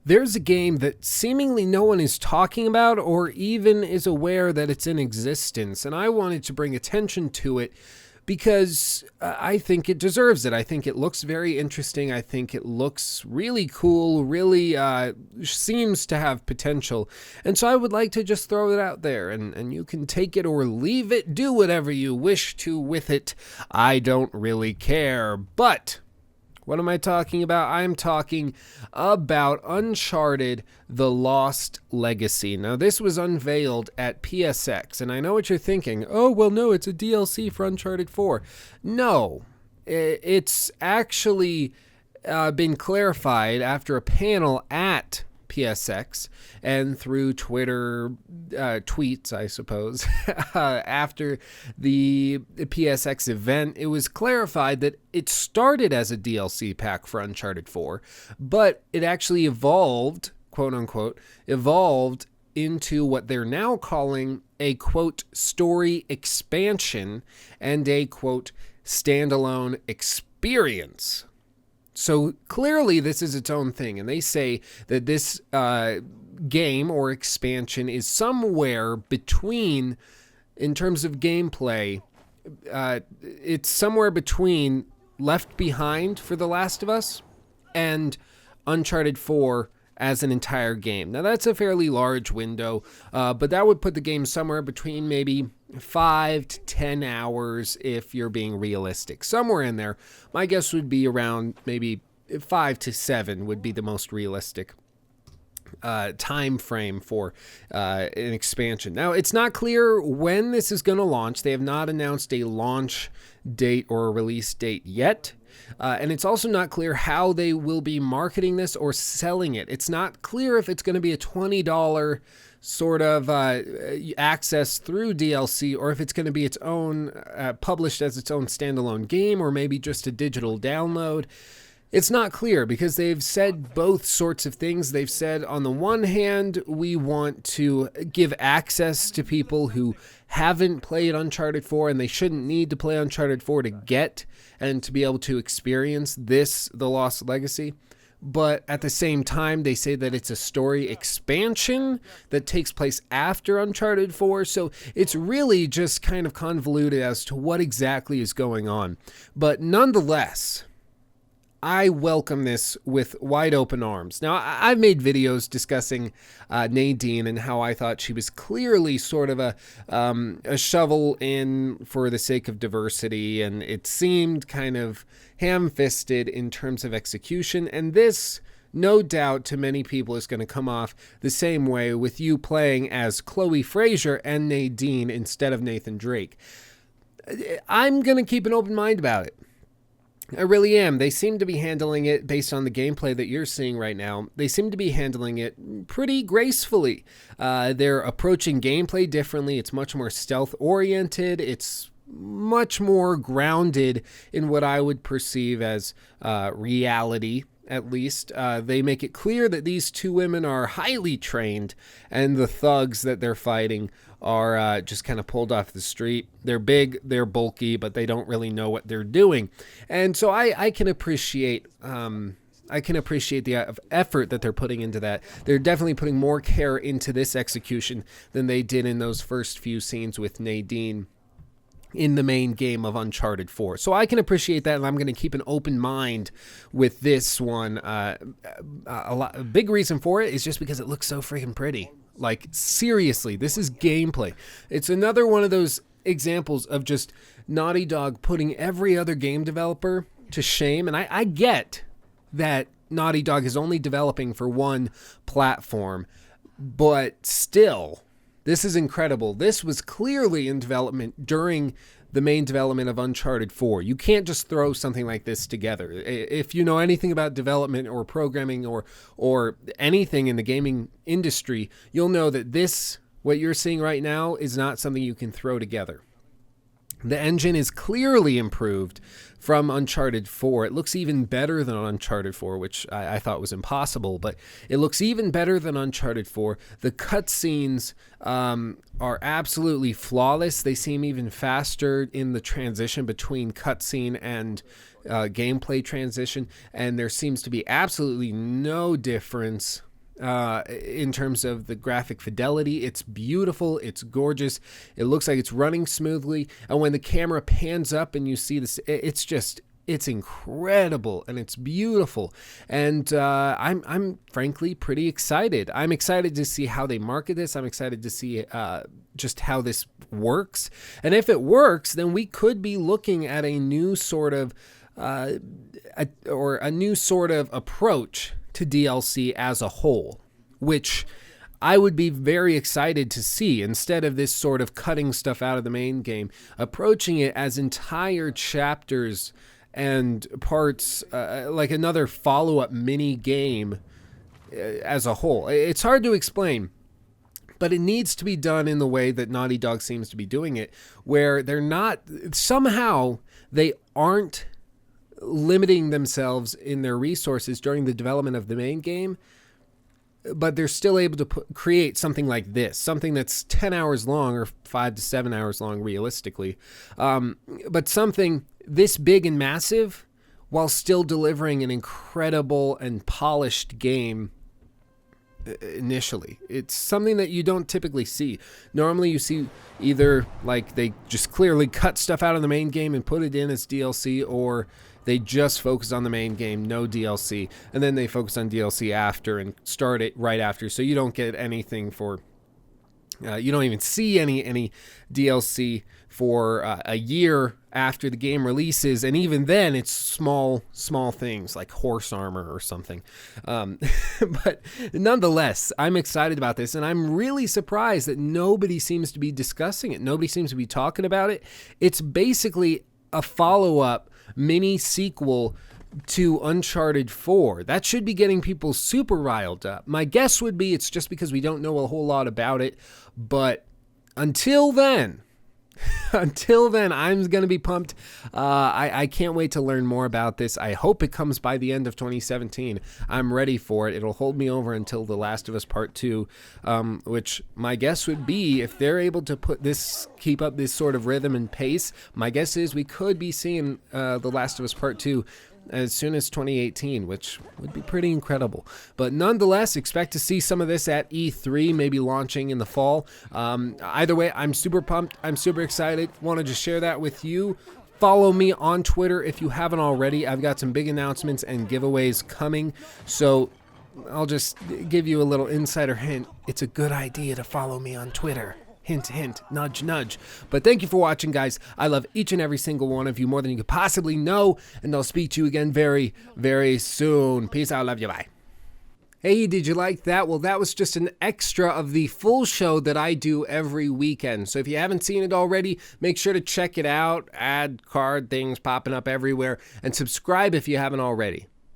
There's a game that seemingly no one is talking about or even is aware that it's in existence, and I wanted to bring attention to it because I think it deserves it. I think it looks very interesting. I think it looks really cool, really seems to have potential. And so I would like to just throw it out there, and you can take it or leave it, do whatever you wish to with it. I don't really care, but what am I talking about? I'm talking about Uncharted: The Lost Legacy. Now, this was unveiled at PSX, and I know what you're thinking. Oh, well, no, it's a DLC for Uncharted 4. No, it's actually been clarified after a panel at PSX and through Twitter tweets, I suppose. After the PSX event, it was clarified that it started as a DLC pack for Uncharted 4, but it actually evolved, quote unquote, evolved into what they're now calling a, quote, story expansion and a, quote, standalone experience. So clearly this is its own thing, and they say that this game or expansion is somewhere between, in terms of gameplay, it's somewhere between Left Behind for The Last of Us and Uncharted 4 as an entire game. Now that's a fairly large window, but that would put the game somewhere between maybe 5 to 10 hours if you're being realistic. Somewhere in there. My guess would be around maybe 5 to 7 would be the most realistic time frame for an expansion. Now, it's not clear when this is going to launch. They have not announced a launch date or a release date yet. And it's also not clear how they will be marketing this or selling it. It's not clear if it's going to be a $20 sort of access through DLC, or if it's going to be its own, published as its own standalone game, or maybe just a digital download. It's not clear because they've said both sorts of things. They've said, on the one hand, we want to give access to people who haven't played Uncharted 4, and they shouldn't need to play Uncharted 4 to get and to be able to experience this, The Lost Legacy. But at the same time, they say that it's a story expansion that takes place after Uncharted 4. So it's really just kind of convoluted as to what exactly is going on. But nonetheless, I welcome this with wide open arms. Now, I've made videos discussing Nadine and how I thought she was clearly sort of a shovel in for the sake of diversity, and it seemed kind of ham-fisted in terms of execution. And this, no doubt, to many people is going to come off the same way with you playing as Chloe Fraser and Nadine instead of Nathan Drake. I'm going to keep an open mind about it. I really am. They seem to be handling it, based on the gameplay that you're seeing right now, they seem to be handling it pretty gracefully. They're approaching gameplay differently. It's much more stealth-oriented. It's much more grounded in what I would perceive as reality, at least. They make it clear that these two women are highly trained, and the thugs that they're fighting are just kind of pulled off the street. They're big, they're bulky, but they don't really know what they're doing. And so I can appreciate the effort that they're putting into that. They're definitely putting more care into this execution than they did in those first few scenes with Nadine in the main game of Uncharted 4. So I can appreciate that, and I'm going to keep an open mind with this one. A big reason for it is just because it looks so freaking pretty. Like, seriously, this is gameplay. It's another one of those examples of just Naughty Dog putting every other game developer to shame. And I get that Naughty Dog is only developing for one platform, but still, this is incredible. This was clearly in development during the main development of Uncharted 4. You can't just throw something like this together. If you know anything about development or programming or anything in the gaming industry, you'll know that this, what you're seeing right now, is not something you can throw together. The engine is clearly improved from Uncharted 4. It looks even better than Uncharted 4, which I thought was impossible, but it looks even better than Uncharted 4. The cutscenes are absolutely flawless. They seem even faster in the transition between cutscene and gameplay transition, and there seems to be absolutely no difference in terms of the graphic fidelity. It's beautiful. It's gorgeous. It looks like it's running smoothly. And when the camera pans up and you see this, it's incredible and it's beautiful. And I'm frankly pretty excited. I'm excited to see how they market this. I'm excited to see just how this works. And if it works, then we could be looking at a new sort of a new sort of approach to DLC as a whole, which I would be very excited to see, instead of this sort of cutting stuff out of the main game, approaching it as entire chapters and parts, like another follow-up mini game as a whole. It's hard to explain, but it needs to be done in the way that Naughty Dog seems to be doing it, where somehow they aren't limiting themselves in their resources during the development of the main game, but they're still able to create something like this, something that's 10 hours long or 5 to 7 hours long realistically, but something this big and massive while still delivering an incredible and polished game initially. It's something that you don't typically see. Normally you see either like they just clearly cut stuff out of the main game and put it in as DLC, or they just focus on the main game, no DLC, and then they focus on DLC after and start it right after, so you don't get anything for you don't even see any DLC for a year after the game releases, and even then it's small things like horse armor or something. But nonetheless, I'm excited about this, and I'm really surprised that nobody seems to be discussing it. Nobody seems to be talking about it. It's basically a follow-up mini sequel to Uncharted 4. That should be getting people super riled up. My guess would be it's just because we don't know a whole lot about it, but until then, I'm going to be pumped. I can't wait to learn more about this. I hope it comes by the end of 2017. I'm ready for it. It'll hold me over until The Last of Us Part 2, which my guess would be, if they're able to keep up this sort of rhythm and pace, my guess is we could be seeing The Last of Us Part 2 as soon as 2018, which would be pretty incredible. But nonetheless, expect to see some of this at E3, maybe launching in the fall. Either way, I'm super pumped. I'm super excited. Want to just share that with you. Follow me on Twitter if you haven't already. I've got some big announcements and giveaways coming, so I'll just give you a little insider hint. It's a good idea to follow me on Twitter. Hint, hint, nudge, nudge. But thank you for watching, guys. I love each and every single one of you more than you could possibly know, and I'll speak to you again very, very soon. Peace out. Love you. Bye. Hey, did you like that? Well, that was just an extra of the full show that I do every weekend. So if you haven't seen it already, make sure to check it out. Ad card things popping up everywhere. And subscribe if you haven't already.